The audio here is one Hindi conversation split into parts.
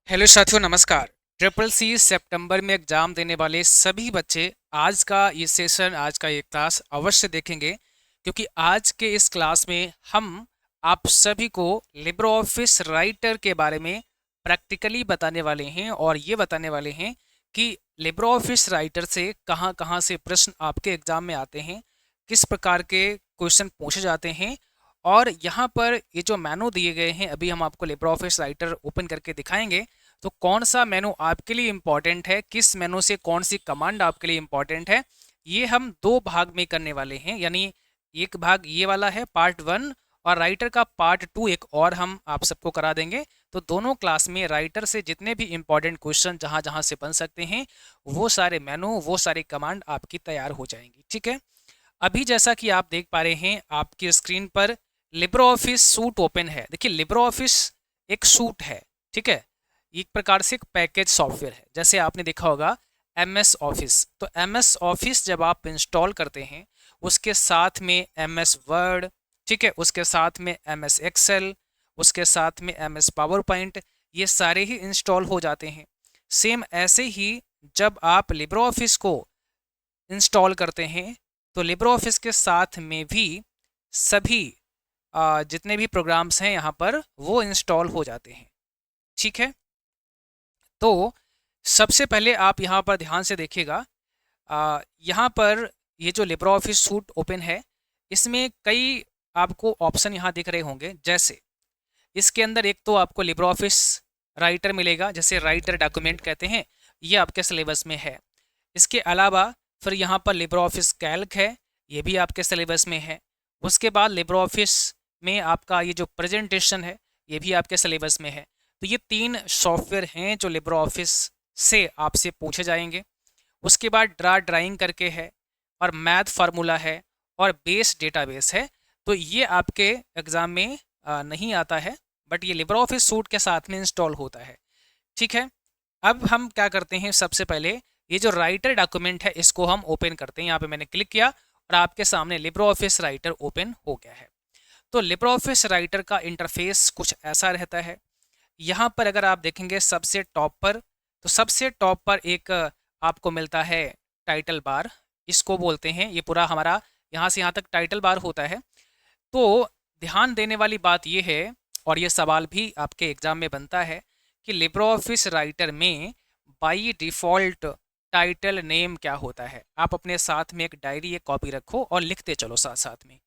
हेलो साथियों, नमस्कार। ट्रिपल सी सितंबर में एग्ज़ाम देने वाले सभी बच्चे आज का ये सेशन, आज का ये क्लास अवश्य देखेंगे, क्योंकि आज के इस क्लास में हम आप सभी को लिब्रे ऑफिस राइटर के बारे में प्रैक्टिकली बताने वाले हैं और ये बताने वाले हैं कि लिब्रे ऑफिस राइटर से कहाँ कहाँ से प्रश्न आपके एग्ज़ाम में आते हैं, किस प्रकार के क्वेश्चन पूछे जाते हैं। और यहाँ पर ये जो मेनू दिए गए हैं, अभी हम आपको लिब्रे ऑफिस राइटर ओपन करके दिखाएंगे। तो कौन सा मेनू आपके लिए इम्पॉर्टेंट है, किस मेनू से कौन सी कमांड आपके लिए इम्पॉर्टेंट है, ये हम दो भाग में करने वाले हैं। यानी एक भाग ये वाला है पार्ट 1, और राइटर का पार्ट 2 एक और हम आप सबको करा देंगे। तो दोनों क्लास में राइटर से जितने भी इम्पॉर्टेंट क्वेश्चन जहाँ जहाँ से बन सकते हैं, वो सारे मेनू, वो सारी कमांड आपकी तैयार हो जाएंगी। ठीक है, अभी जैसा कि आप देख पा रहे हैं आपकी स्क्रीन पर लिब्रे ऑफिस सूट ओपन है। देखिए, लिब्रे ऑफिस एक सूट है, ठीक है, एक प्रकार से एक पैकेज सॉफ्टवेयर है। जैसे आपने देखा होगा एम एस ऑफिस, तो एम एस ऑफिस जब आप इंस्टॉल करते हैं, उसके साथ में एम एस वर्ड, ठीक है, उसके साथ में एम एस एक्सेल, उसके साथ में एम एस पावर पॉइंट, ये सारे ही इंस्टॉल हो जाते हैं। सेम ऐसे ही जब आप लिब्रे ऑफिस को इंस्टॉल करते हैं, तो लिब्रे ऑफिस के साथ में भी सभी जितने भी प्रोग्राम्स हैं यहाँ पर वो इंस्टॉल हो जाते हैं। ठीक है, तो सबसे पहले आप यहाँ पर ध्यान से देखिएगा। यहाँ पर ये जो लिब्रे ऑफिस सूट ओपन है, इसमें कई आपको ऑप्शन यहाँ दिख रहे होंगे। जैसे इसके अंदर एक तो आपको लिब्रे ऑफिस राइटर मिलेगा, जैसे राइटर डॉक्यूमेंट कहते हैं, ये आपके सिलेबस में है। इसके अलावा फिर यहाँ पर लिब्रे ऑफिस कैल्क है, ये भी आपके सिलेबस में है। उसके बाद लिब्रे ऑफिस में आपका ये जो प्रेजेंटेशन है, ये भी आपके सिलेबस में है। तो ये 3 सॉफ्टवेयर हैं जो लिब्रे ऑफिस से आपसे पूछे जाएंगे। उसके बाद ड्राइंग करके है, और मैथ फार्मूला है, और बेस डेटाबेस है। तो ये आपके एग्ज़ाम में नहीं आता है, बट ये लिब्रे ऑफिस सूट के साथ में इंस्टॉल होता है। ठीक है, अब हम क्या करते हैं, सबसे पहले ये जो राइटर डॉक्यूमेंट है इसको हम ओपन करते हैं। यहाँ पे मैंने क्लिक किया और आपके सामने लिब्रे ऑफिस राइटर ओपन हो गया है। तो लिब्रे ऑफिस राइटर का इंटरफेस कुछ ऐसा रहता है। यहाँ पर अगर आप देखेंगे सबसे टॉप पर, तो सबसे टॉप पर एक आपको मिलता है टाइटल बार, इसको बोलते हैं। ये पूरा हमारा यहाँ से यहाँ तक टाइटल बार होता है। तो ध्यान देने वाली बात ये है, और ये सवाल भी आपके एग्जाम में बनता है, कि लिब्रे ऑफिस राइटर में बाई डिफ़ॉल्ट टाइटल नेम क्या होता है। आप अपने साथ में एक डायरी, एक कॉपी रखो और लिखते चलो साथ साथ में।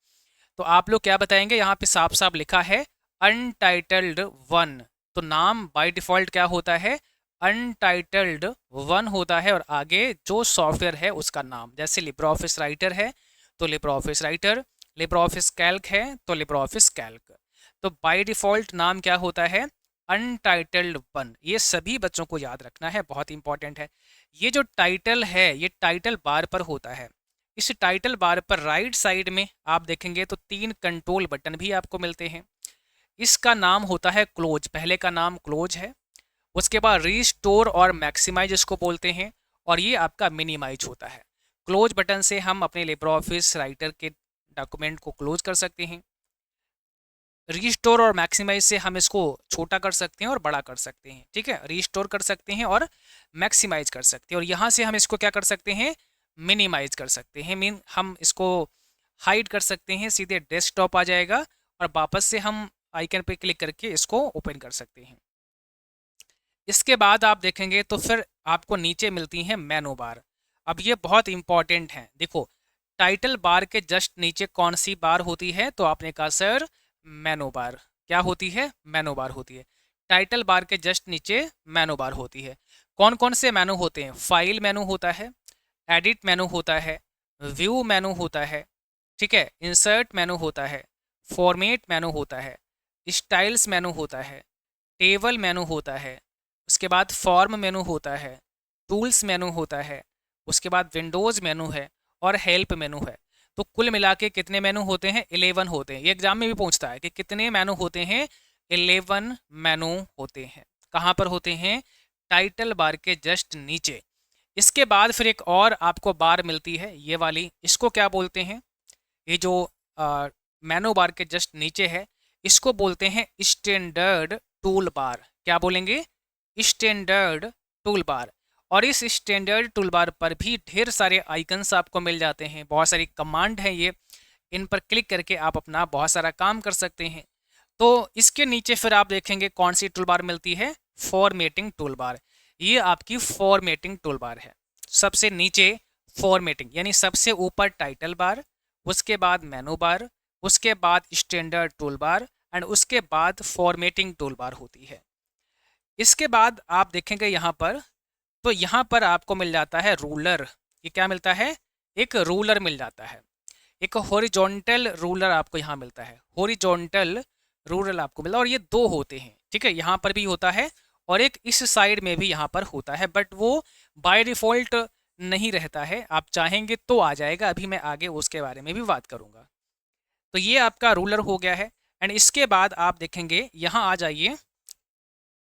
तो आप लोग क्या बताएंगे, यहाँ पे साफ साफ लिखा है अनटाइटल्ड 1। तो नाम बाय डिफ़ॉल्ट क्या होता है, अनटाइटल्ड 1 होता है, और आगे जो सॉफ्टवेयर है उसका नाम। जैसे लिब्रे ऑफिस राइटर है तो Libre office writer, Libre office Calc है तो लिब्रे ऑफिस कैल्क। तो बाय डिफ़ॉल्ट नाम क्या होता है, अनटाइटल्ड 1। ये सभी बच्चों को याद रखना है, बहुत इंपॉर्टेंट है। ये जो टाइटल है ये टाइटल बार पर होता है। इस टाइटल बार पर राइट साइड में आप देखेंगे तो 3 कंट्रोल बटन भी आपको मिलते हैं। इसका नाम होता है क्लोज, पहले का नाम क्लोज है। उसके बाद रीस्टोर और मैक्सिमाइज इसको बोलते हैं, और ये आपका मिनिमाइज होता है। क्लोज बटन से हम अपने लिब्रे ऑफिस राइटर के डॉक्यूमेंट को क्लोज कर सकते हैं। रीस्टोर और मैक्सिमाइज से हम इसको छोटा कर सकते हैं और बड़ा कर सकते हैं। ठीक है, रीस्टोर कर सकते हैं और मैक्सिमाइज कर सकते हैं, और यहाँ से हम इसको क्या कर सकते हैं, मिनिमाइज कर सकते हैं। मीन हम इसको हाइड कर सकते हैं, सीधे डेस्कटॉप आ जाएगा, और वापस से हम आइकन पे क्लिक करके इसको ओपन कर सकते हैं। इसके बाद आप देखेंगे तो फिर आपको नीचे मिलती हैं मेनू बार। अब ये बहुत इंपॉर्टेंट है। देखो, टाइटल बार के जस्ट नीचे कौन सी बार होती है, तो आपने कहा सर मेनू बार। क्या होती है, मेनू बार होती है। टाइटल बार के जस्ट नीचे मेनू बार होती है। कौन कौन से मेनू होते हैं, फाइल मेनू होता है, एडिट मेनू होता है, व्यू मेनू होता है, ठीक है, इंसर्ट मेनू होता है, फॉर्मेट मेनू होता है, स्टाइल्स मेनू होता है, टेबल मेनू होता है, उसके बाद फॉर्म मेनू होता है, टूल्स मेनू होता है, उसके बाद विंडोज़ मेनू है, और हेल्प मेनू है। तो कुल मिला के कितने मेनू होते हैं, 11 होते हैं। ये एग्जाम में भी पूछता है कि कितने मेनू होते हैं, 11 मेनू होते हैं। कहाँ पर होते हैं, टाइटल बार के जस्ट नीचे। इसके बाद फिर एक और आपको बार मिलती है, ये वाली, इसको क्या बोलते हैं, ये जो मेनू बार के जस्ट नीचे है, इसको बोलते हैं स्टैंडर्ड टूल बार। क्या बोलेंगे, स्टैंडर्ड टूल बार। और इस स्टैंडर्ड टूल बार पर भी ढेर सारे आइकन्स आपको मिल जाते हैं, बहुत सारी कमांड हैं ये, इन पर क्लिक करके आप अपना बहुत सारा काम कर सकते हैं। तो इसके नीचे फिर आप देखेंगे कौन सी टूल बार मिलती है, फॉर्मेटिंग टूल बार। ये आपकी फॉर्मेटिंग टूल बार है। सबसे नीचे फॉर्मेटिंग यानी सबसे ऊपर टाइटल बार, उसके बाद मेनू बार, उसके बाद स्टैंडर्ड टूल बार एंड उसके बाद फॉर्मेटिंग टूल बार होती है। इसके बाद आप देखेंगे यहाँ पर, तो यहाँ पर आपको मिल जाता है रूलर। ये क्या मिलता है, एक रूलर मिल जाता है, एक हॉरिजॉन्टल रूलर आपको यहाँ मिलता है, हॉरिजॉन्टल रूलर आपको मिला। और ये दो होते हैं, ठीक है, यहाँ पर भी होता है और एक इस साइड में भी यहाँ पर होता है, बट वो बाय डिफ़ॉल्ट नहीं रहता है, आप चाहेंगे तो आ जाएगा, अभी मैं आगे उसके बारे में भी बात करूँगा। तो ये आपका रूलर हो गया है। एंड इसके बाद आप देखेंगे यहाँ आ जाइए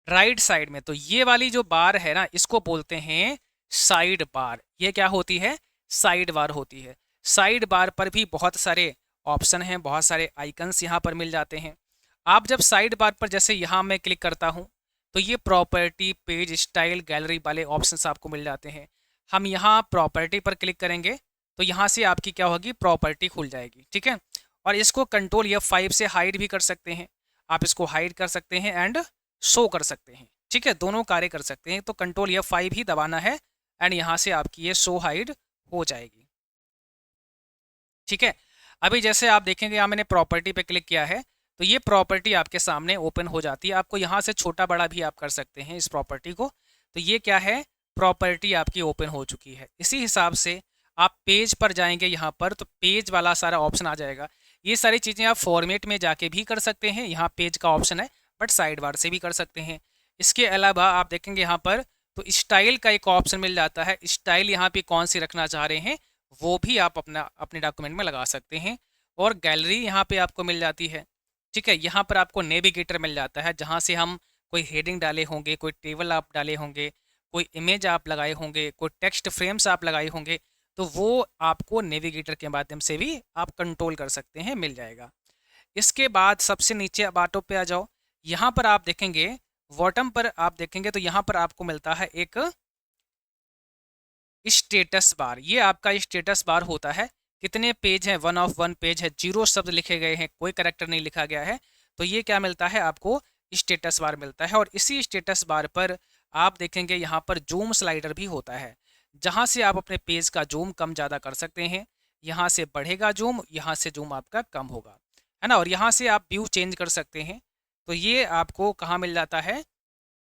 राइट साइड में, तो ये वाली जो बार है ना, इसको बोलते हैं साइड बार। ये क्या होती है, साइड बार होती है। साइड बार पर भी बहुत सारे ऑप्शन हैं, बहुत सारे आइकन्स यहाँ पर मिल जाते हैं। आप जब साइड बार पर जैसे यहाँ मैं क्लिक करता हूँ तो ये प्रॉपर्टी, पेज स्टाइल, गैलरी वाले ऑप्शंस आपको मिल जाते हैं। हम यहाँ प्रॉपर्टी पर क्लिक करेंगे तो यहाँ से आपकी क्या होगी, प्रॉपर्टी खुल जाएगी, ठीक है। और इसको कंट्रोल F5 से हाइड भी कर सकते हैं, आप इसको हाइड कर सकते हैं एंड शो कर सकते हैं, ठीक है, दोनों कार्य कर सकते हैं। तो कंट्रोल F5 ही दबाना है एंड यहाँ से आपकी ये शो हाइड हो जाएगी, ठीक है। अभी जैसे आप देखेंगे यहाँ मैंने प्रॉपर्टी पे क्लिक किया है तो ये प्रॉपर्टी आपके सामने ओपन हो जाती है। आपको यहाँ से छोटा बड़ा भी आप कर सकते हैं इस प्रॉपर्टी को। तो ये क्या है, प्रॉपर्टी आपकी ओपन हो चुकी है। इसी हिसाब से आप पेज पर जाएंगे यहाँ पर तो पेज वाला सारा ऑप्शन आ जाएगा। ये सारी चीज़ें आप फॉर्मेट में जाके भी कर सकते हैं, यहाँ पेज का ऑप्शन है, बट साइड बार से भी कर सकते हैं। इसके अलावा आप देखेंगे यहाँ पर तो स्टाइल का एक ऑप्शन मिल जाता है। स्टाइल यहाँ पे कौन सी रखना चाह रहे हैं वो भी आप अपने डॉक्यूमेंट में लगा सकते हैं। और गैलरी यहाँ पे आपको मिल जाती है, ठीक है। यहाँ पर आपको नेविगेटर मिल जाता है, जहाँ से हम कोई हेडिंग डाले होंगे, कोई टेबल आप डाले होंगे, कोई इमेज आप लगाए होंगे, कोई टेक्स्ट फ्रेम्स आप लगाए होंगे, तो वो आपको नेविगेटर के माध्यम से भी आप कंट्रोल कर सकते हैं, मिल जाएगा। इसके बाद सबसे नीचे अब ऑटो पे आ जाओ। यहाँ पर आप देखेंगे बॉटम पर आप देखेंगे तो यहाँ पर आपको मिलता है एक स्टेटस बार। ये आपका स्टेटस बार होता है, कितने पेज हैं, 1 ऑफ 1 पेज है, 0 शब्द लिखे गए हैं, कोई करेक्टर नहीं लिखा गया है। तो ये क्या मिलता है आपको, स्टेटस बार मिलता है। और इसी स्टेटस बार पर आप देखेंगे यहाँ पर जूम स्लाइडर भी होता है, जहाँ से आप अपने पेज का जूम कम ज़्यादा कर सकते हैं। यहाँ से बढ़ेगा जूम, यहाँ से जूम आपका कम होगा, है ना। और यहाँ से आप व्यू चेंज कर सकते हैं। तो ये आपको कहाँ मिल जाता है,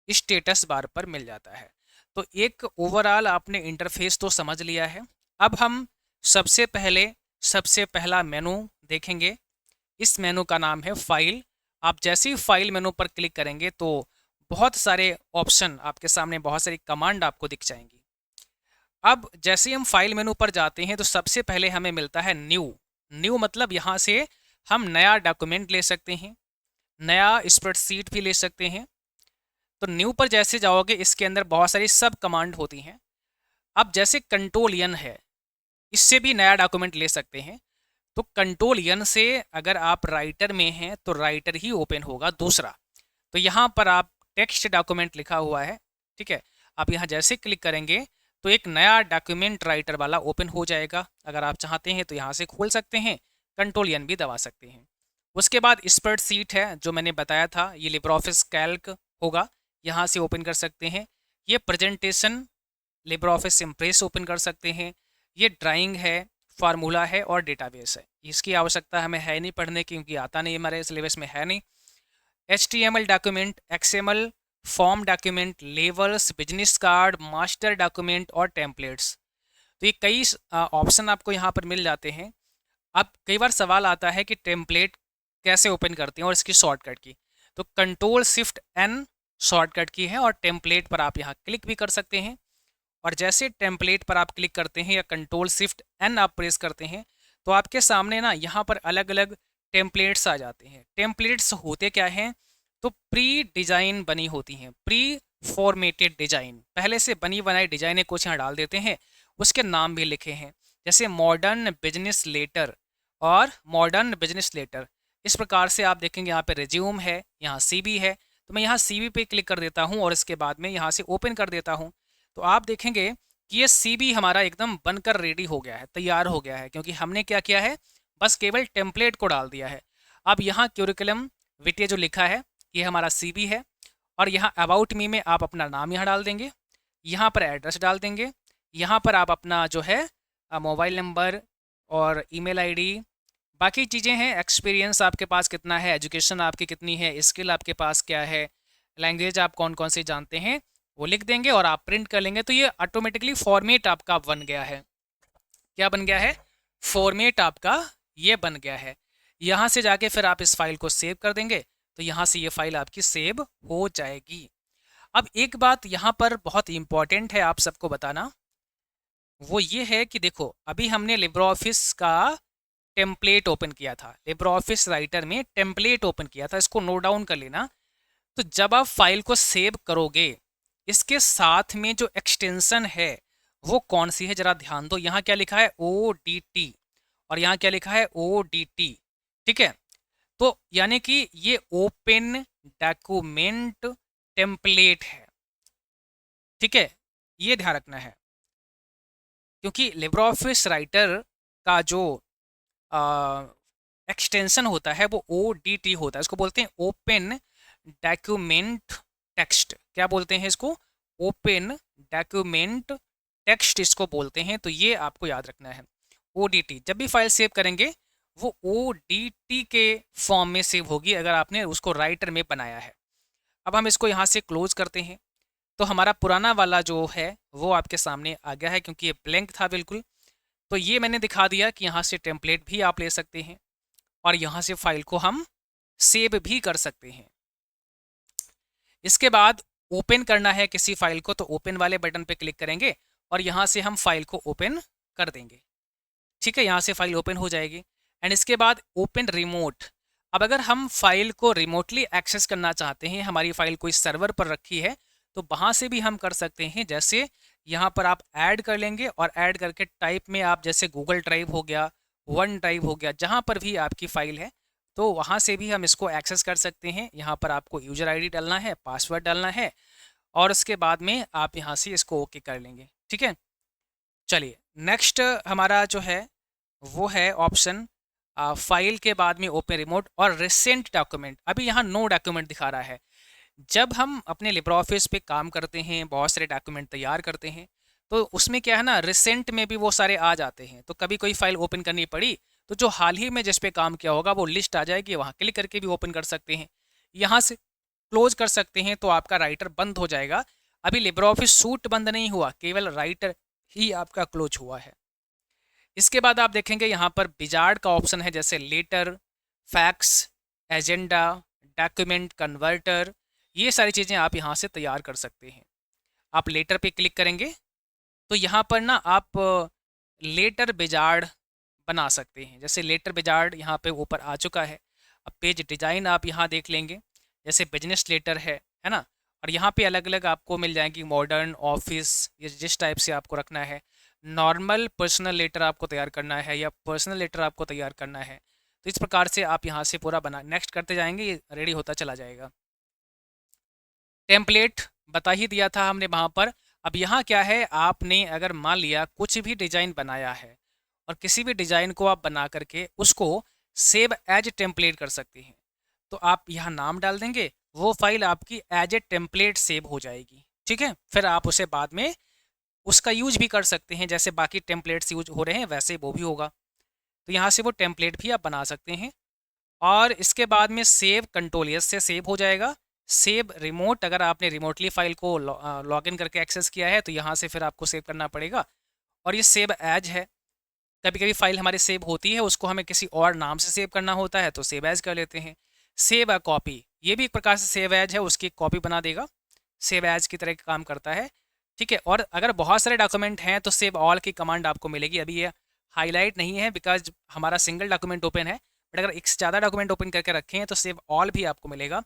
स्टेटस बार पर मिल जाता है। तो एक ओवरऑल आपने इंटरफेस तो समझ लिया है। अब हम सबसे पहला मेनू देखेंगे। इस मेनू का नाम है फाइल। आप जैसे ही फाइल मेनू पर क्लिक करेंगे तो बहुत सारे ऑप्शन आपके सामने, बहुत सारी कमांड आपको दिख जाएंगी। अब जैसे ही हम फाइल मेनू पर जाते हैं तो सबसे पहले हमें मिलता है न्यू। न्यू मतलब यहाँ से हम नया डॉक्यूमेंट ले सकते हैं, नया स्प्रेडशीट भी ले सकते हैं। तो न्यू पर जैसे जाओगे इसके अंदर बहुत सारी सब कमांड होती हैं। अब जैसे कंट्रोल एन है, इससे भी नया डॉक्यूमेंट ले सकते हैं। तो कंट्रोल एन से अगर आप राइटर में हैं तो राइटर ही ओपन होगा दूसरा। तो यहाँ पर आप टेक्स्ट डॉक्यूमेंट लिखा हुआ है, ठीक है, आप यहाँ जैसे क्लिक करेंगे तो एक नया डॉक्यूमेंट राइटर वाला ओपन हो जाएगा। अगर आप चाहते हैं तो यहाँ से खोल सकते हैं, कंट्रोल एन भी दबा सकते हैं। उसके बाद स्प्रेडशीट है जो मैंने बताया था, ये लिब्रे ऑफिस कैल्क होगा, यहाँ से ओपन कर सकते हैं। ये presentation Libre office impress open कर सकते हैं। ये ड्राइंग है, फार्मूला है और डेटाबेस है। इसकी आवश्यकता हमें है नहीं पढ़ने की, क्योंकि आता नहीं, हमारे सिलेबस में है नहीं। HTML document, XML form document, levels, business card, master document और टेम्पलेट्स। तो ये कई ऑप्शन आपको यहाँ पर मिल जाते हैं। अब कई बार सवाल आता है कि टेम्पलेट कैसे ओपन करते हैं और इसकी शॉर्टकट की। तो कंट्रोल शिफ्ट N शॉर्टकट की है और टेम्पलेट पर आप यहाँ क्लिक भी कर सकते हैं। और जैसे टेम्पलेट पर आप क्लिक करते हैं या कंट्रोल शिफ्ट N आप प्रेस करते हैं तो आपके सामने ना यहाँ पर अलग अलग टेम्पलेट्स आ जाते हैं। टेम्पलेट्स होते क्या हैं, तो प्री डिज़ाइन बनी होती हैं, प्री फॉर्मेटेड डिज़ाइन, पहले से बनी बनाई डिज़ाइनें कुछ यहाँ डाल देते हैं, उसके नाम भी लिखे हैं, जैसे मॉडर्न बिजनेस लेटर और मॉडर्न बिजनेस लेटर। इस प्रकार से आप देखेंगे यहाँ पे रिज्यूम है, यहाँ CV है। तो मैं यहाँ CV पे क्लिक कर देता हूँ और इसके बाद में यहाँ से ओपन कर देता हूँ। तो आप देखेंगे कि ये CV हमारा एकदम बनकर रेडी हो गया है, तैयार हो गया है, क्योंकि हमने क्या किया है, बस केवल टेम्पलेट को डाल दिया है। अब यहाँ क्यूरिकुलम विटे जो लिखा है ये हमारा CV है, और यहाँ अबाउट मी में आप अपना नाम यहाँ डाल देंगे, यहाँ पर एड्रेस डाल देंगे, यहाँ पर आप अपना जो है मोबाइल नंबर और ईमेल आईडी, बाकी चीज़ें हैं, एक्सपीरियंस आपके पास कितना है, एजुकेशन आपकी कितनी है, स्किल आपके पास क्या है, लैंग्वेज आप कौन कौन से जानते हैं, वो लिख देंगे और आप प्रिंट कर लेंगे। तो ये ऑटोमेटिकली फॉर्मेट आपका बन गया है। क्या बन गया है? फॉर्मेट आपका ये बन गया है। यहाँ से जाके फिर आप इस फाइल को सेव कर देंगे, तो यहाँ से ये फाइल आपकी सेव हो जाएगी। अब एक बात यहाँ पर बहुत इंपॉर्टेंट है आप सबको बताना, वो ये है कि देखो अभी हमने लिब्रे ऑफिस का टेम्पलेट ओपन किया था, लिब्रे ऑफिस राइटर में टेम्पलेट ओपन किया था, इसको नोट डाउन कर लेना। तो जब आप फाइल को सेव करोगे, इसके साथ में जो एक्सटेंशन है वो कौन सी है, जरा ध्यान दो। यहाँ क्या लिखा है? ODT, और यहाँ क्या लिखा है? ODT। ठीक है, तो यानी कि ये ओपन डॉक्यूमेंट टेम्पलेट है। ठीक है, ये ध्यान रखना है, क्योंकि लिब्रे ऑफिस राइटर का जो एक्सटेंशन होता है वो ODT होता है, इसको बोलते हैं ओपन डॉक्यूमेंट टेक्स्ट। क्या बोलते हैं इसको? ओपन डॉक्यूमेंट टेक्स्ट इसको बोलते हैं। तो ये आपको याद रखना है, ODT। जब भी फाइल सेव करेंगे वो ODT के फॉर्म में सेव होगी, अगर आपने उसको राइटर में बनाया है। अब हम इसको यहाँ से क्लोज करते हैं। तो हमारा पुराना वाला जो है वो आपके सामने आ गया है, क्योंकि ये ब्लैंक था बिल्कुल। तो ये मैंने दिखा दिया कि यहाँ से टेम्पलेट भी आप ले सकते हैं और यहाँ से फाइल को हम सेव भी कर सकते हैं। इसके बाद ओपन करना है किसी फाइल को, तो ओपन वाले बटन पे क्लिक करेंगे और यहाँ से हम फाइल को ओपन कर देंगे। ठीक है, यहाँ से फाइल ओपन हो जाएगी। एंड इसके बाद ओपन रिमोट। अब अगर हम फाइल को रिमोटली एक्सेस करना चाहते हैं, हमारी फाइल कोई सर्वर पर रखी है, तो वहाँ से भी हम कर सकते हैं। जैसे यहाँ पर आप ऐड कर लेंगे और ऐड करके टाइप में आप जैसे गूगल ड्राइव हो गया, वन ड्राइव हो गया, जहाँ पर भी आपकी फ़ाइल है, तो वहाँ से भी हम इसको एक्सेस कर सकते हैं। यहाँ पर आपको यूज़र आईडी डालना है, पासवर्ड डालना है, और उसके बाद में आप यहाँ से इसको ओके कर लेंगे। ठीक है, चलिए नेक्स्ट हमारा जो है वो है ऑप्शन फाइल के बाद में ओपन रिमोट और रिसेंट डॉक्यूमेंट। अभी यहाँ नो डॉक्यूमेंट दिखा रहा है। जब हम अपने लिब्रे ऑफिस पे काम करते हैं, बहुत सारे डॉक्यूमेंट तैयार करते हैं, तो उसमें क्या है ना, रिसेंट में भी वो सारे आ जाते हैं। तो कभी कोई फाइल ओपन करनी पड़ी तो जो हाल ही में जिस पे काम किया होगा वो लिस्ट आ जाएगी, वहाँ क्लिक करके भी ओपन कर सकते हैं। यहाँ से क्लोज कर सकते हैं, तो आपका राइटर बंद हो जाएगा। अभी लिब्रे ऑफिस सूट बंद नहीं हुआ, केवल राइटर ही आपका क्लोज हुआ है। इसके बाद आप देखेंगे यहाँ पर विजार्ड का ऑप्शन है, जैसे letter, fax, agenda, document converter, ये सारी चीज़ें आप यहाँ से तैयार कर सकते हैं। आप लेटर पे क्लिक करेंगे तो यहाँ पर ना आप लेटर विजार्ड बना सकते हैं। जैसे लेटर विजार्ड यहाँ पे ऊपर आ चुका है। अब पेज डिज़ाइन आप यहाँ देख लेंगे, जैसे बिजनेस लेटर है ना, और यहाँ पे अलग अलग आपको मिल जाएंगी, मॉडर्न, ऑफिस, ये जिस टाइप से आपको रखना है। नॉर्मल पर्सनल लेटर आपको तैयार करना है या पर्सनल लेटर आपको तैयार करना है, तो इस प्रकार से आप यहाँ से पूरा बना नेक्स्ट करते जाएंगे, ये रेडी होता चला जाएगा। टेम्पलेट बता ही दिया था हमने वहाँ पर। अब यहाँ क्या है, आपने अगर मान लिया कुछ भी डिज़ाइन बनाया है और किसी भी डिज़ाइन को आप बना करके उसको सेव एज टेम्पलेट कर सकते हैं, तो आप यहाँ नाम डाल देंगे, वो फाइल आपकी एज ए टेम्पलेट सेव हो जाएगी। ठीक है, फिर आप उसे बाद में उसका यूज भी कर सकते हैं, जैसे बाकी टेम्पलेट्स यूज हो रहे हैं वैसे वो भी होगा। तो यहाँ से वो टेम्पलेट भी आप बना सकते हैं। और इसके बाद में सेव कंट्रोल एस से सेव हो जाएगा। सेव रिमोट, अगर आपने रिमोटली फाइल को लॉगिन करके एक्सेस किया है तो यहाँ से फिर आपको सेव करना पड़ेगा। और ये सेव एज है, कभी कभी फाइल हमारी सेव होती है, उसको हमें किसी और नाम से सेव करना होता है तो सेव एज कर लेते हैं। सेव अ कॉपी, ये भी एक प्रकार से सेव एज है, उसकी कॉपी बना देगा, सेव एज की तरह काम करता है। ठीक है, और अगर बहुत सारे डॉक्यूमेंट हैं तो सेव ऑल की कमांड आपको मिलेगी। अभी ये हाईलाइट नहीं है बिकॉज हमारा सिंगल डॉक्यूमेंट ओपन है, बट अगर एक से ज़्यादा डॉक्यूमेंट ओपन करके रखे हैं तो सेव ऑल भी आपको मिलेगा।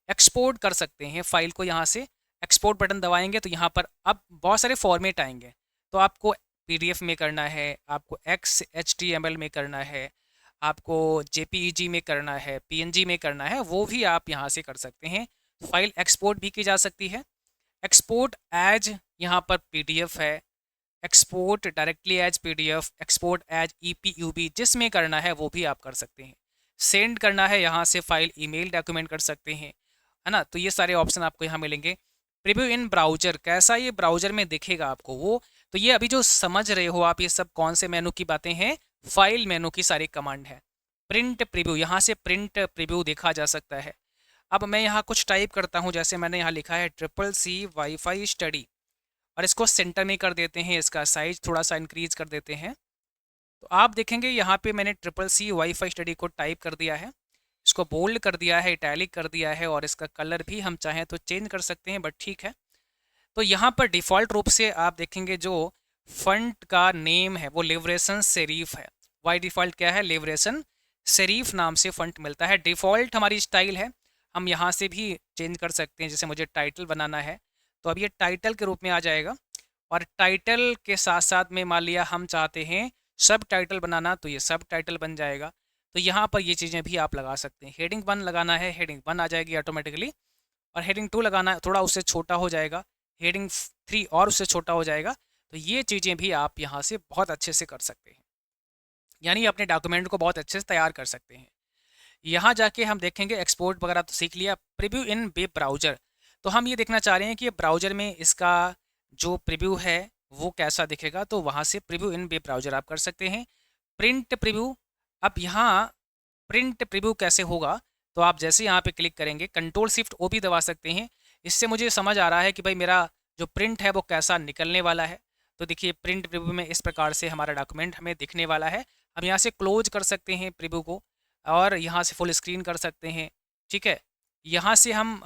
एक्सपोर्ट कर सकते हैं फाइल को, यहाँ से एक्सपोर्ट बटन दबाएंगे तो यहाँ पर अब बहुत सारे फॉर्मेट आएंगे। तो आपको PDF में करना है, आपको XHTML में करना है, आपको JPEG में करना है, PNG में करना है, वो भी आप यहाँ से कर सकते हैं। फाइल एक्सपोर्ट भी की जा सकती है। एक्सपोर्ट एज यहाँ पर पीडीएफ है, export directly as PDF, export as EPUB, जिसमें करना है वो भी आप कर सकते हैं। सेंड करना है यहाँ से फाइल ईमेल डॉक्यूमेंट कर सकते हैं, है ना। तो ये सारे ऑप्शन आपको यहाँ मिलेंगे। प्रीव्यू इन ब्राउजर, कैसा ये ब्राउजर में दिखेगा आपको वो, तो ये अभी जो समझ रहे हो आप ये सब कौन से मेनू की बातें हैं, फाइल मेनू की सारी कमांड है। प्रिंट प्रीव्यू, यहाँ से प्रिंट प्रीव्यू देखा जा सकता है। अब मैं यहाँ कुछ टाइप करता हूँ, जैसे मैंने यहाँ लिखा है CCC वाईफाई स्टडी, और इसको सेंटर में कर देते हैं, इसका साइज थोड़ा सा इंक्रीज कर देते हैं। तो आप देखेंगे यहाँ पे मैंने CCC वाईफाई स्टडी को टाइप कर दिया है, इसको बोल्ड कर दिया है, इटैलिक कर दिया है, और इसका कलर भी हम चाहें तो चेंज कर सकते हैं, बट ठीक है। तो यहाँ पर डिफ़ॉल्ट रूप से आप देखेंगे जो फंट का नेम है वो लिबरेशन सेरीफ है। बाय डिफ़ॉल्ट क्या है, लिबरेशन सेरीफ नाम से फंट मिलता है। डिफ़ॉल्ट हमारी स्टाइल है, हम यहाँ से भी चेंज कर सकते हैं। जैसे मुझे टाइटल बनाना है तो अब ये टाइटल के रूप में आ जाएगा, और टाइटल के साथ साथ में मान लिया हम चाहते हैं सब टाइटल बनाना, तो ये सब टाइटल बन जाएगा। तो यहाँ पर ये चीज़ें भी आप लगा सकते हैं। हेडिंग 1 लगाना है, हेडिंग 1 आ जाएगी ऑटोमेटिकली, और हेडिंग 2 लगाना है, थोड़ा उससे छोटा हो जाएगा, हेडिंग 3 और उससे छोटा हो जाएगा। तो ये चीज़ें भी आप यहाँ से बहुत अच्छे से कर सकते हैं, यानी अपने डॉक्यूमेंट को बहुत अच्छे से तैयार कर सकते हैं। यहाँ जाके हम देखेंगे एक्सपोर्ट वगैरह तो सीख लिया। प्रीव्यू इन वेब ब्राउज़र, तो हम ये देखना चाह रहे हैं कि ब्राउज़र में इसका जो प्रीव्यू है वो कैसा दिखेगा, तो वहाँ से प्रीव्यू इन वेब ब्राउज़र आप कर सकते हैं। प्रिंट प्रीव्यू, अब यहाँ प्रिंट प्रीव्यू कैसे होगा, तो आप जैसे यहाँ पे क्लिक करेंगे कंट्रोल शिफ्ट ओ भी दबा सकते हैं। इससे मुझे समझ आ रहा है कि भाई मेरा जो प्रिंट है वो कैसा निकलने वाला है। तो देखिए प्रिंट प्रीव्यू में इस प्रकार से हमारा डॉक्यूमेंट हमें दिखने वाला है। हम यहाँ से क्लोज कर सकते हैं प्रीव्यू को, और यहाँ से फुल स्क्रीन कर सकते हैं, ठीक है। यहाँ से हम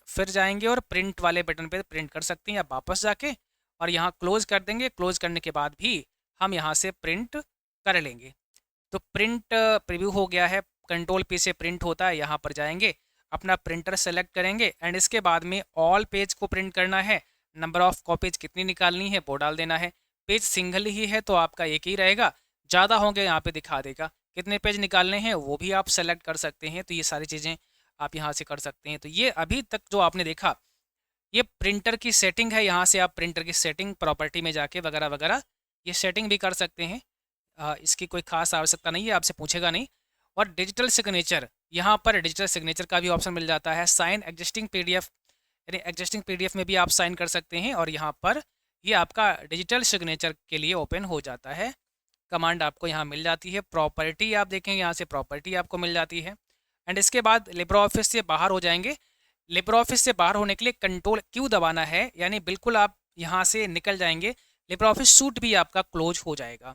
फिर जाएंगे और प्रिंट वाले बटन पे प्रिंट कर सकते हैं, या वापस जाके और यहाँ क्लोज कर देंगे। क्लोज करने के बाद भी हम यहाँ से प्रिंट कर लेंगे। तो प्रिंट प्रीव्यू हो गया है, कंट्रोल पी से प्रिंट होता है। यहाँ पर जाएंगे, अपना प्रिंटर सेलेक्ट करेंगे, एंड इसके बाद में ऑल पेज को प्रिंट करना है। नंबर ऑफ कॉपीज कितनी निकालनी है वो डाल देना है। पेज सिंगल ही है तो आपका एक ही रहेगा, ज़्यादा होंगे यहाँ पे दिखा देगा। कितने पेज निकालने हैं वो भी आप सेलेक्ट कर सकते हैं। तो ये सारी चीज़ें आप यहाँ से कर सकते हैं। तो ये अभी तक जो आपने देखा ये प्रिंटर की सेटिंग है। यहाँ से आप प्रिंटर की सेटिंग प्रॉपर्टी में जाके वगैरह वगैरह ये सेटिंग भी कर सकते हैं। इसकी कोई खास आवश्यकता नहीं है, आपसे पूछेगा नहीं। और डिजिटल सिग्नेचर, यहाँ पर डिजिटल सिग्नेचर का भी ऑप्शन मिल जाता है। साइन एग्जिस्टिंग पीडीएफ, यानी एग्जिस्टिंग पीडीएफ में भी आप साइन कर सकते हैं, और यहाँ पर ये आपका डिजिटल सिग्नेचर के लिए ओपन हो जाता है। कमांड आपको यहाँ मिल जाती है। प्रॉपर्टी आप देखेंगे, यहाँ से प्रॉपर्टी आपको मिल जाती है। एंड इसके बाद लिब्रे ऑफिस से बाहर हो जाएंगे। लिब्रे ऑफिस से बाहर होने के लिए कंट्रोल क्यू दबाना है, यानी बिल्कुल आप यहाँ से निकल जाएंगे। लिब्रे ऑफिस सूट भी आपका क्लोज हो जाएगा।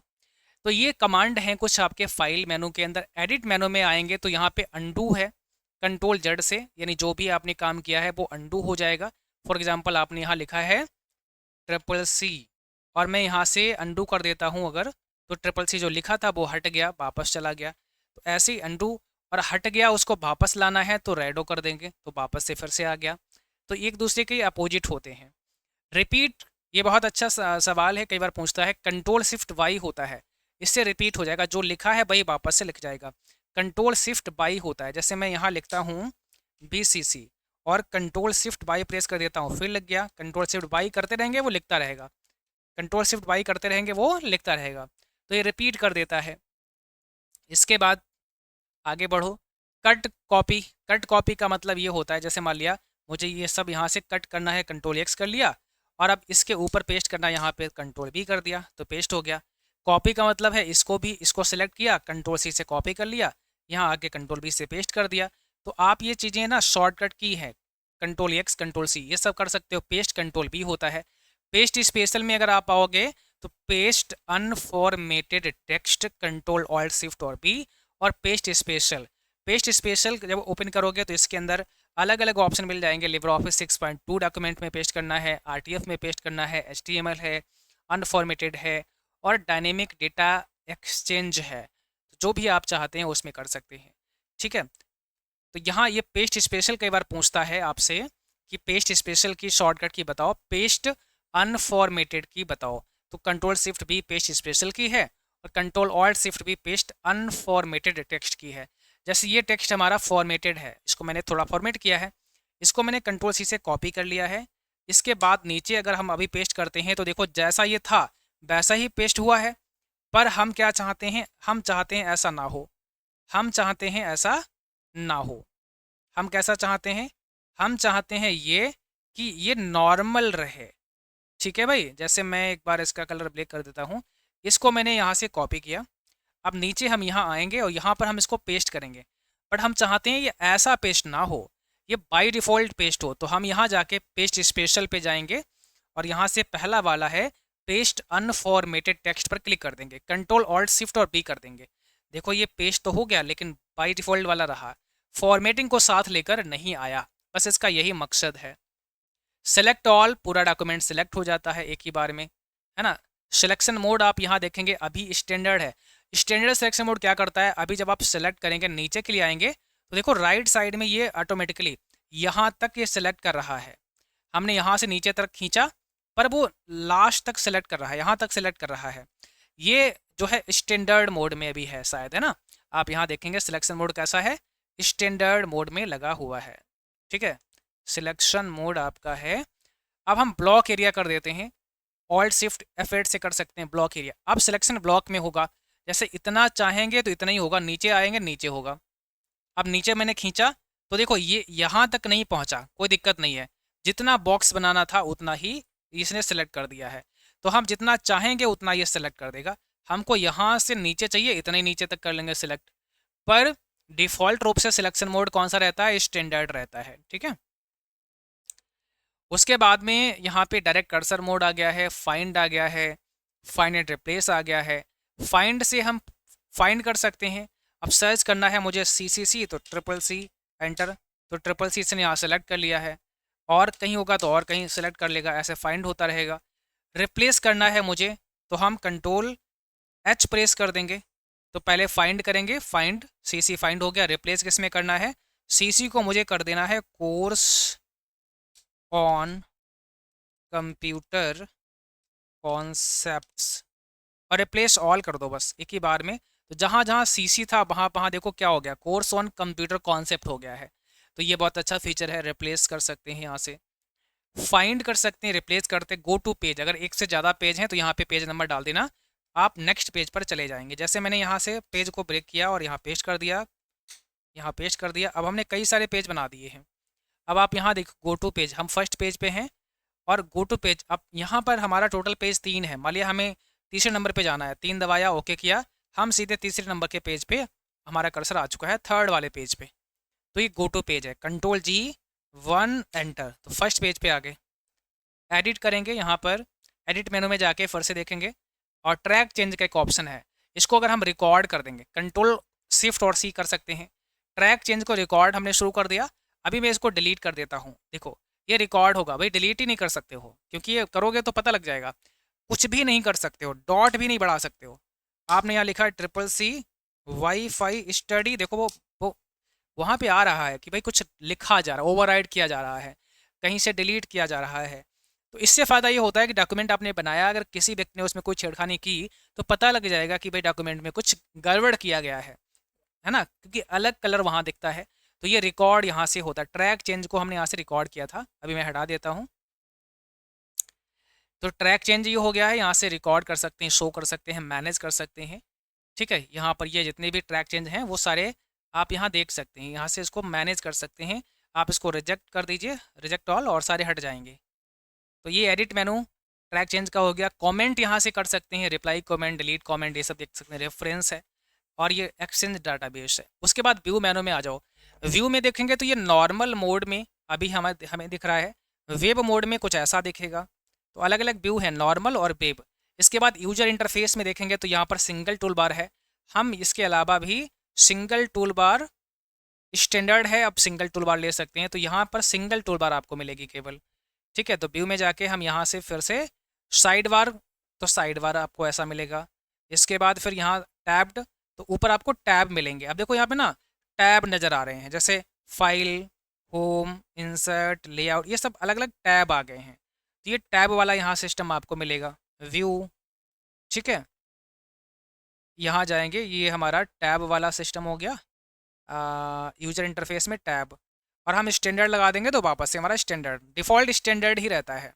तो ये कमांड हैं कुछ आपके फाइल मेनू के अंदर। एडिट मेनू में आएंगे तो यहाँ पे अंडू है, कंट्रोल जेड से, यानी जो भी आपने काम किया है वो अंडू हो जाएगा। फॉर एग्जांपल आपने यहाँ लिखा है CCC, और मैं यहाँ से अंडू कर देता हूँ अगर, तो CCC जो लिखा था वो हट गया, वापस चला गया। तो ऐसे ही अंडू, और हट गया उसको वापस लाना है तो रेडो कर देंगे तो वापस से फिर से आ गया। तो एक दूसरे के अपोजिट होते हैं। रिपीट, ये बहुत अच्छा सवाल है, कई बार पूछता है। कंट्रोल शिफ्ट वाई होता है, इससे रिपीट हो जाएगा, जो लिखा है वही वापस से लिख जाएगा। कंट्रोल शिफ्ट बाई होता है, जैसे मैं यहाँ लिखता हूँ BCC और कंट्रोल शिफ्ट बाई प्रेस कर देता हूँ, फिर लिख गया। कंट्रोल शिफ्ट बाई करते रहेंगे वो लिखता रहेगा, कंट्रोल शिफ्ट बाई करते रहेंगे वो लिखता रहेगा। तो ये रिपीट कर देता है। इसके बाद आगे बढ़ो। कट कॉपी, कट कॉपी का मतलब ये होता है, जैसे मान लिया मुझे ये सब यहाँ से कट करना है, कंट्रोल X कर लिया, और अब इसके ऊपर पेस्ट करना है, यहाँ पे कंट्रोल V कर दिया तो पेस्ट हो गया। कॉपी का मतलब है इसको भी, इसको सेलेक्ट किया, कंट्रोल C से कॉपी कर लिया, यहाँ आके कंट्रोल V से पेस्ट कर दिया। तो आप ये चीज़ें ना शॉर्टकट की है, कंट्रोल X कंट्रोल C ये सब कर सकते हो। पेस्ट कंट्रोल B होता है। पेस्ट स्पेशल में अगर आप आओगे तो paste unformatted text control alt shift और B, और पेस्ट स्पेशल, पेस्ट स्पेशल जब ओपन करोगे तो इसके अंदर अलग अलग ऑप्शन मिल जाएंगे। लिब्रे ऑफिस 6.2 डॉक्यूमेंट में पेस्ट करना है, RTF में पेस्ट करना है, HTML है, अनफॉर्मेटेड है, और डायनेमिक डेटा एक्सचेंज है। तो जो भी आप चाहते हैं उसमें कर सकते हैं, ठीक है। तो यहाँ ये पेस्ट स्पेशल कई बार पूछता है आपसे कि पेस्ट स्पेशल की शॉर्टकट की बताओ, पेस्ट अनफॉर्मेटेड की बताओ। तो कंट्रोल शिफ्ट भी पेस्ट स्पेशल की है, और कंट्रोल ऑल्ट शिफ्ट भी पेस्ट अनफॉर्मेटेड टेक्स्ट की है। जैसे ये टेक्स्ट हमारा फॉर्मेटेड है, इसको मैंने थोड़ा फॉर्मेट किया है, इसको मैंने कंट्रोल सी से कॉपी कर लिया है। इसके बाद नीचे अगर हम अभी पेस्ट करते हैं तो देखो जैसा ये था वैसा ही पेस्ट हुआ है। पर हम क्या चाहते हैं, हम चाहते हैं ऐसा ना हो, हम चाहते हैं ऐसा ना हो। हम कैसा चाहते हैं, हम चाहते हैं ये कि ये नॉर्मल रहे। ठीक है भाई, जैसे मैं एक बार इसका कलर ब्लैक कर देता हूँ। इसको मैंने यहाँ से कॉपी किया। अब नीचे हम यहाँ आएंगे और यहाँ पर हम इसको पेस्ट करेंगे। बट हम चाहते हैं ये ऐसा पेस्ट ना हो, ये बाय डिफ़ॉल्ट पेस्ट हो। तो हम यहाँ जाके पेस्ट स्पेशल पे जाएंगे और यहाँ से पहला वाला है पेस्ट अनफॉर्मेटेड टेक्स्ट पर क्लिक कर देंगे, कंट्रोल ऑल्ट शिफ्ट और बी कर देंगे। देखो ये पेस्ट तो हो गया लेकिन बाय डिफ़ॉल्ट वाला रहा, फॉर्मेटिंग को साथ लेकर नहीं आया। बस इसका यही मकसद है। सेलेक्ट ऑल, पूरा डॉक्यूमेंट सेलेक्ट हो जाता है एक ही बार में, है ना। सिलेक्शन मोड आप यहाँ देखेंगे अभी स्टैंडर्ड है। स्टैंडर्ड सिलेक्शन मोड क्या करता है, अभी जब आप सेलेक्ट करेंगे नीचे के लिए आएंगे तो देखो राइट साइड में ये ऑटोमेटिकली यहाँ तक ये सेलेक्ट कर रहा है। हमने यहाँ से नीचे तक खींचा पर वो लास्ट तक सेलेक्ट कर रहा है, यहाँ तक सेलेक्ट कर रहा है। ये जो है स्टैंडर्ड मोड में अभी है शायद, है ना। आप यहाँ देखेंगे सिलेक्शन मोड कैसा है, स्टैंडर्ड मोड में लगा हुआ है। ठीक है, सिलेक्शन मोड आपका है। अब हम ब्लॉक एरिया कर देते हैं, ऑल्ट शिफ्ट F8 से कर सकते हैं ब्लॉक एरिया। अब सिलेक्शन ब्लॉक में होगा, जैसे इतना चाहेंगे तो इतना ही होगा, नीचे आएंगे नीचे होगा। अब नीचे मैंने खींचा तो देखो ये यहाँ तक नहीं पहुँचा, कोई दिक्कत नहीं है। जितना बॉक्स बनाना था उतना ही इसने सेलेक्ट कर दिया है। तो हम जितना चाहेंगे उतना ये सेलेक्ट कर देगा। हमको यहाँ से नीचे चाहिए, इतना ही नीचे तक कर लेंगे सिलेक्ट। पर डिफ़ॉल्ट रूप से सिलेक्शन मोड कौन सा रहता है, स्टैंडर्ड रहता है। ठीक है, उसके बाद में यहाँ पे डायरेक्ट कर्सर मोड आ गया है, फाइंड आ गया है, फाइंड एंड रिप्लेस आ गया है। फाइंड से हम फाइंड कर सकते हैं। अब सर्च करना है मुझे CCC, तो CCC एंटर, तो CCC से यहाँ सेलेक्ट कर लिया है। और कहीं होगा तो और कहीं सेलेक्ट कर लेगा, ऐसे फाइंड होता रहेगा। रिप्लेस करना है मुझे तो हम कंट्रोल H प्रेस कर देंगे। तो पहले फाइंड करेंगे, फाइंड CC फाइंड हो गया। रिप्लेस किस में करना है, CC को मुझे कर देना है कोर्स ऑन कंप्यूटर कॉन्सेप्ट्स, और रिप्लेस ऑल कर दो बस एक ही बार में। तो जहाँ जहाँ CC था वहाँ वहाँ देखो क्या हो गया, कोर्स ऑन कंप्यूटर कॉन्सेप्ट हो गया है। तो ये बहुत अच्छा फीचर है, रिप्लेस कर सकते हैं यहाँ से, फाइंड कर सकते हैं। रिप्लेस करते गो टू पेज, अगर एक से ज़्यादा पेज हैं तो यहाँ पे पेज नंबर डाल देना, आप नेक्स्ट पेज पर चले जाएंगे। जैसे मैंने यहाँ से पेज को ब्रेक किया और यहाँ पेस्ट कर दिया, यहाँ पेस्ट कर दिया। अब हमने कई सारे पेज बना दिए हैं। अब आप यहाँ देखो गो टू पेज, हम फर्स्ट पेज पे हैं और गो टू पेज। अब यहाँ पर हमारा टोटल पेज 3 है, मान लिया हमें तीसरे नंबर पे जाना है, 3 दबाया, ओके किया, हम सीधे तीसरे नंबर के पेज पे हमारा कर्सर आ चुका है, थर्ड वाले पेज पे। तो ये गो टू पेज है, कंट्रोल G1 एंटर, तो फर्स्ट पेज पे आ गए। एडिट करेंगे, यहाँ पर एडिट मेनू में जाके फिर से देखेंगे और ट्रैक चेंज का एक ऑप्शन है, इसको अगर हम रिकॉर्ड कर देंगे, कंट्रोल शिफ्ट और C कर सकते हैं। ट्रैक चेंज को रिकॉर्ड हमने शुरू कर दिया। अभी मैं इसको डिलीट कर देता हूँ। देखो ये रिकॉर्ड होगा, भाई डिलीट ही नहीं कर सकते हो, क्योंकि ये करोगे तो पता लग जाएगा। कुछ भी नहीं कर सकते हो, डॉट भी नहीं बढ़ा सकते हो। आपने यहाँ लिखा है CCC वाईफाई स्टडी, देखो वो वहाँ पे आ रहा है कि भाई कुछ लिखा जा रहा है, ओवरराइड किया जा रहा है, कहीं से डिलीट किया जा रहा है। तो इससे फ़ायदा ये होता है कि डॉक्यूमेंट आपने बनाया, अगर किसी व्यक्ति ने उसमें कोई छेड़खानी की तो पता लग जाएगा कि भाई डॉक्यूमेंट में कुछ गड़बड़ किया गया है ना, क्योंकि अलग कलर वहाँ दिखता है। तो ये रिकॉर्ड यहाँ से होता है। ट्रैक चेंज को हमने यहाँ से रिकॉर्ड किया था, अभी मैं हटा देता हूँ। तो ट्रैक चेंज ये हो गया है, यहाँ से रिकॉर्ड कर सकते हैं, शो कर सकते हैं, मैनेज कर सकते हैं। ठीक है, यहाँ पर ये जितने भी ट्रैक चेंज हैं वो सारे आप यहाँ देख सकते हैं, यहाँ से इसको मैनेज कर सकते हैं। आप इसको रिजेक्ट कर दीजिए, रिजेक्ट ऑल, और सारे हट जाएंगे। तो ये एडिट मेनू ट्रैक चेंज का हो गया। कमेंट यहाँ से कर सकते हैं, रिप्लाई कमेंट, डिलीट कमेंट, ये सब देख सकते हैं। रेफरेंस है और ये एक्सचेंज डाटाबेस है। उसके बाद व्यू मेनू में आ जाओ। व्यू में देखेंगे तो ये नॉर्मल मोड में अभी हमें दिख रहा है। वेब मोड में कुछ ऐसा दिखेगा। तो अलग अलग व्यू है, नॉर्मल और वेब। इसके बाद यूजर इंटरफेस में देखेंगे तो यहाँ पर सिंगल टूल बार है। हम इसके अलावा भी सिंगल टूल बार, स्टैंडर्ड है, अब सिंगल टूल बार ले सकते हैं। तो यहाँ पर सिंगल टूल बार आपको मिलेगी केवल। ठीक है, तो व्यू में जाके हम यहाँ से फिर से साइड बार, तो साइड बार आपको ऐसा मिलेगा। इसके बाद फिर यहाँ टैब्ड, तो ऊपर आपको टैब मिलेंगे। अब देखो यहाँ पे ना टैब नज़र आ रहे हैं, जैसे फाइल, होम, इंसर्ट, लेआउट, ये सब अलग अलग टैब आ गए हैं। तो ये टैब वाला यहाँ सिस्टम आपको मिलेगा। व्यू, ठीक है, यहाँ जाएंगे, ये हमारा टैब वाला सिस्टम हो गया। यूजर इंटरफेस में टैब। और हम स्टैंडर्ड लगा देंगे तो वापस से हमारा स्टैंडर्ड डिफ़ॉल्ट स्टैंडर्ड ही रहता है।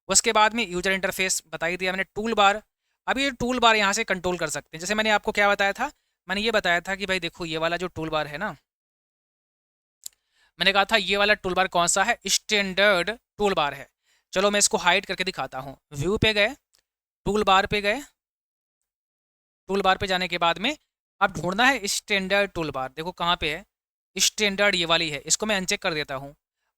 उसके बाद में यूजर इंटरफेस बता ही दिया मैंने। टूल बार, अब ये टूल बार यहाँ से कंट्रोल कर सकते हैं। जैसे मैंने आपको क्या बताया था, मैंने ये बताया था कि भाई देखो ये वाला जो टूल बार है ना, मैंने कहा था ये वाला टूल बार कौन सा है, स्टैंडर्ड टूल बार है। चलो मैं इसको हाइड करके दिखाता हूँ। व्यू पे गए, टूल बार पे गए, टूल बार पे जाने के बाद में अब ढूंढना है स्टैंडर्ड टूल बार। देखो कहाँ पे है, स्टैंडर्ड ये वाली है। इसको मैं अनचेक कर देता हूँ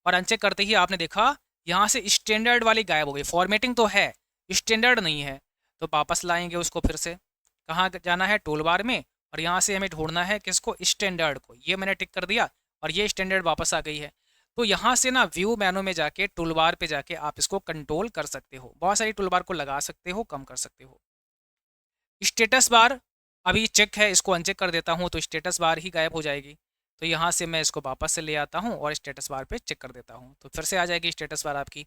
और अनचेक करते ही आपने देखा यहाँ से स्टैंडर्ड वाली गायब हो गई। फॉर्मेटिंग तो है, स्टैंडर्ड नहीं है। तो वापस लाएंगे उसको फिर से, कहाँ जाना है, टूल बार में, और यहाँ से हमें ढूंढना है किसको, स्टैंडर्ड को। ये मैंने टिक कर दिया और ये स्टैंडर्ड वापस आ गई है। तो यहाँ से ना व्यू मेनू में जाके टूल बार पे जाके आप इसको कंट्रोल कर सकते हो। बहुत सारी टूल बार को लगा सकते हो, कम कर सकते हो। स्टेटस बार अभी चेक है, इसको अनचेक कर देता हूँ तो स्टेटस बार ही गायब हो जाएगी। तो यहाँ से मैं इसको वापस से ले आता हूँ और स्टेटस बार पे चेक कर देता हूँ, तो फिर से आ जाएगी स्टेटस बार आपकी।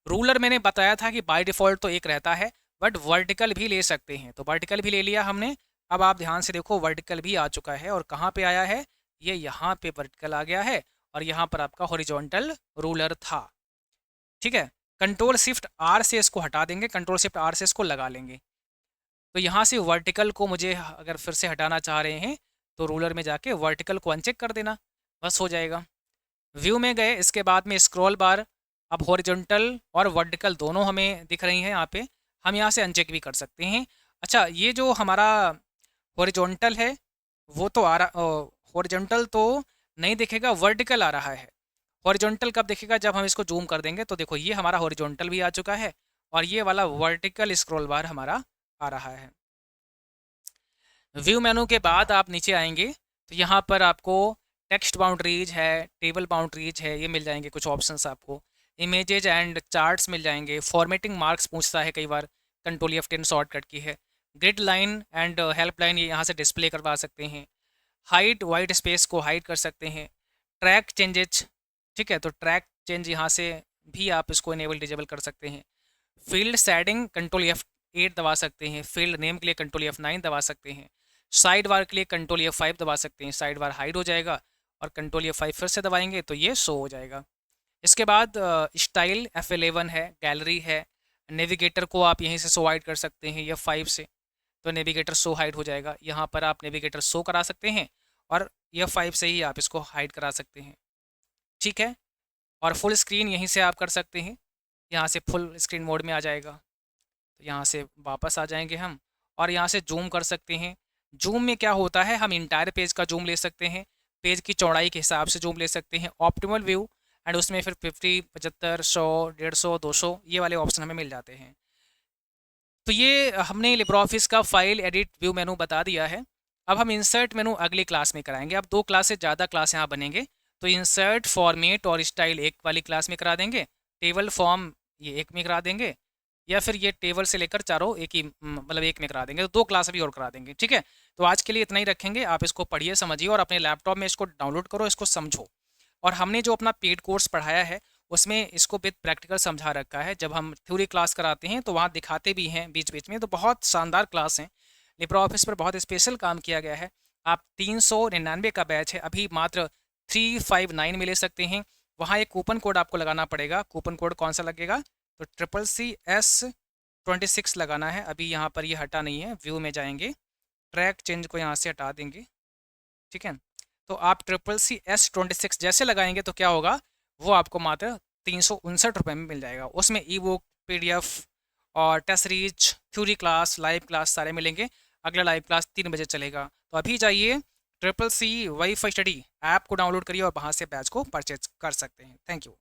रूलर मैंने बताया था कि बाय डिफ़ॉल्ट तो एक रहता है, बट वर्टिकल भी ले सकते हैं, तो वर्टिकल भी ले लिया हमने। अब आप ध्यान से देखो वर्टिकल भी आ चुका है, और कहाँ पे आया है, ये यहाँ पे वर्टिकल आ गया है, और यहाँ पर आपका हॉरिजॉन्टल रूलर था। ठीक है, कंट्रोल शिफ्ट आर से इसको हटा देंगे, कंट्रोल शिफ्ट आर से इसको लगा लेंगे। तो यहाँ से वर्टिकल को मुझे अगर फिर से हटाना चाह रहे हैं तो रूलर में जाके वर्टिकल को अनचेक कर देना, बस हो जाएगा। व्यू में गए, इसके बाद में स्क्रॉल बार, अब हॉरिजॉन्टल और वर्टिकल दोनों हमें दिख रही हैं यहाँ पे, हम यहाँ से अनचेक भी कर सकते हैं। अच्छा, ये जो हमारा हॉरिजॉन्टल है वो तो आ रहा, हॉरिजॉन्टल तो नहीं दिखेगा, वर्टिकल आ रहा है। हॉरिजॉन्टल कब दिखेगा, जब हम इसको जूम कर देंगे। तो देखो ये हमारा हॉरिजॉन्टल भी आ चुका है और ये वाला वर्टिकल स्क्रॉल बार हमारा आ रहा है। व्यू मेनू के बाद आप नीचे आएंगे तो यहाँ पर आपको टेक्स्ट बाउंड्रीज है, टेबल बाउंड्रीज है, ये मिल जाएंगे कुछ ऑप्शंस आपको। इमेजेज एंड चार्ट्स मिल जाएंगे। फॉर्मेटिंग मार्क्स पूछता है कई बार, कंट्रोल F10 शॉर्टकट की है। Grid line and help line ये यहाँ से डिस्प्ले करवा सकते हैं। हाइड वाइट स्पेस को हाइड कर सकते हैं। ट्रैक चेंजेज, ठीक है, तो ट्रैक चेंज यहाँ से भी आप इसको इनेबल डिजेबल कर सकते हैं। फील्ड सेटिंग कंट्रोल F8 दबा सकते हैं। फील्ड नेम के लिए कंट्रोल F9 दबा सकते हैं। साइड बार के लिए कंट्रोल F5 दबा सकते हैं, साइड बार हाइड हो जाएगा, और कंट्रोल F5 फिर से दबाएंगे तो ये शो हो जाएगा। इसके बाद स्टाइल F11 है, गैलरी है। नेविगेटर को आप यहीं से शो हाइड कर सकते हैं F5 से, तो नेविगेटर शो हाइड हो जाएगा। यहाँ पर आप नेविगेटर शो करा सकते हैं और F5 से ही आप इसको हाइड करा सकते हैं। ठीक है, और फुल स्क्रीन यहीं से आप कर सकते हैं, यहाँ से फुल स्क्रीन मोड में आ जाएगा। तो यहाँ से वापस आ जाएंगे हम, और यहाँ से जूम कर सकते हैं। जूम में क्या होता है, हम इंटायर पेज का जूम ले सकते हैं, पेज की चौड़ाई के हिसाब से जूम ले सकते हैं। ऑप्टिमल व्यू, एंड उसमें फिर 50, 75, 100, 150, 200 ये वाले ऑप्शन हमें मिल जाते हैं। तो ये हमने लिब्रे ऑफिस का फाइल एडिट व्यू मेनू बता दिया है। अब हम इंसर्ट मेनू अगली क्लास में कराएंगे। अब 2 क्लास से ज़्यादा क्लास यहाँ बनेंगे, तो इंसर्ट, फॉर्मेट और स्टाइल एक वाली क्लास में करा देंगे। टेबल फॉर्म ये एक में करा देंगे, या फिर ये टेबल से लेकर चारों एक ही, मतलब एक में करा देंगे। तो 2 क्लास अभी और करा देंगे। ठीक है, तो आज के लिए इतना ही रखेंगे। आप इसको पढ़िए, समझिए, और अपने लैपटॉप में इसको डाउनलोड करो, इसको समझो। और हमने जो अपना पेड कोर्स पढ़ाया है उसमें इसको विद प्रैक्टिकल समझा रखा है। जब हम थ्योरी क्लास कराते हैं तो वहाँ दिखाते भी हैं बीच बीच में, तो बहुत शानदार क्लास हैं। लिब्रे ऑफिस पर बहुत स्पेशल काम किया गया है। आप 399 का बैच है, अभी मात्र 359 में ले सकते हैं। वहाँ एक कूपन कोड आपको लगाना पड़ेगा। कूपन कोड कौन सा लगेगा, तो CCS26 लगाना है। अभी यहाँ पर ये हटा नहीं है, व्यू में जाएंगे, ट्रैक चेंज को यहाँ से हटा देंगे। ठीक है, तो आप CCS26 जैसे लगाएंगे तो क्या होगा, वो आपको मात्र 359 रुपये में मिल जाएगा। उसमें ई बुक, PDF और test series, theory class, live class सारे मिलेंगे। अगला लाइव क्लास 3 बजे चलेगा। तो अभी जाइए CCC वाईफाई स्टडी ऐप को डाउनलोड करिए और वहाँ से बैच को परचेज कर सकते हैं। Thank you.